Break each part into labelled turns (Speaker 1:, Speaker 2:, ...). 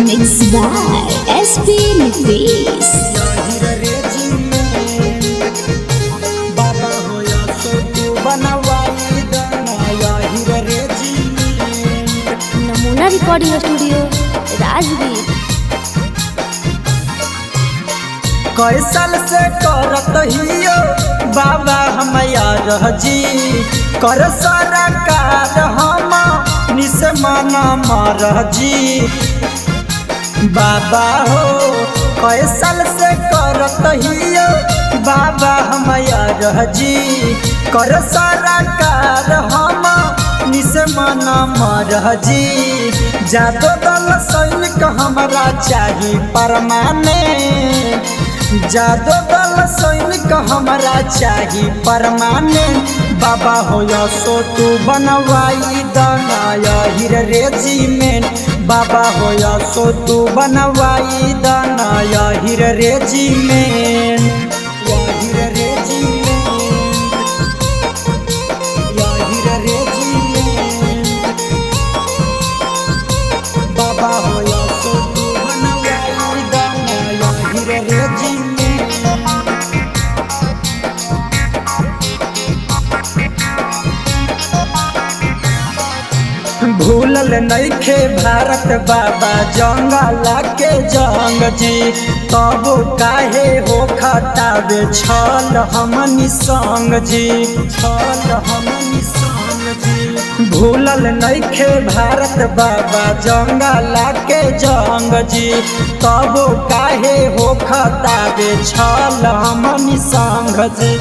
Speaker 1: Mixed by SP Nifis. नमूना recording studio Rajgir.
Speaker 2: कई साल से करत हियो बाबा हम यार जी कर सारा कार हम निस मना मार जी बाबा हो। कई साल से करत हियो बाबा हम यार जी कर सारा कार हम निस मना मार जी। जादो दल सैनिक हमारा चाही परमाने, जादो दल सैनिक हमारा चाही परमाने। बाबा हो सो तू बनवाई दनाया हिर रेजिमेंट, बाबा हो सो तू बनवाई दनाया हिर रेजिमेंट। बाबा हो सो तू बनवाई दनाया हिर रेजिमेंट। भूलल नइखे भारत बाबा जंगला के जंग जी, तब काहे हो खतावे छल हमनी संग जी, छल हमनी संग जी। भूलल नइखे भारत बाबा जंगला के जंग जी, तब काहे हो खतावे छल हमनी संग जी।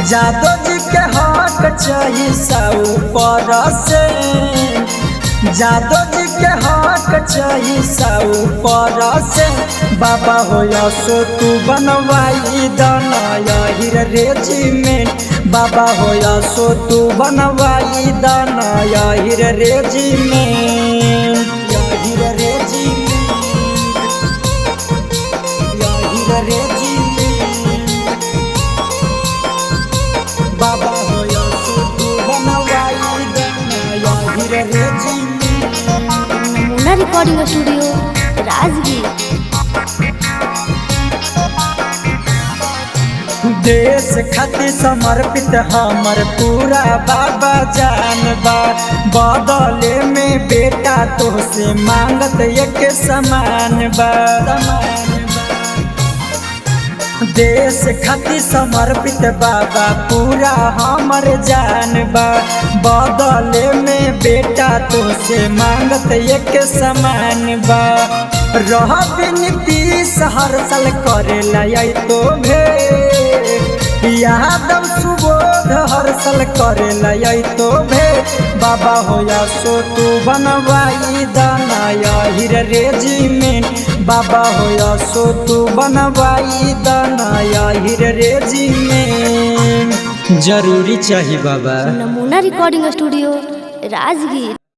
Speaker 2: जादो जी के हक चाहिए साउ पर से, जादो जी के हक चाहिए साउ पर से। बाबा हो सो तू बनवाई दनाया हिर रेजिमेंट, बाबा हो सो तू बनवाई दनाया हिर रेजिमेंट। हिर रेजिमेंट, हिर रेजिमेंट। बाबा हो सो तू बनवाई दनाया हिर रेजिमेंट।
Speaker 1: नमूना रिकॉर्डिंग स्टूडियो राजगीर।
Speaker 2: देश खातिर समर्पित हमर पूरा बाबा जान बा, बदले में बेटा तोहसे मांगत एक समान बा। देश खातिर समर्पित बाबा पूरा हमर जान बा, बदले में बेटा तोहसे मांगत एक समान बा। रह नीतीश हर साल करेला तो भे, यादव सुबोध हर साल करेला तो भे। बाबा हो सो तू बनवाई दनाया हिर रेजिमेंट, बाबा हो सो तू बनवाई दनाया हिर रेजिमेंट। जरूरी चाहिए बाबा।
Speaker 1: नमूना रिकॉर्डिंग स्टूडियो राजगीर।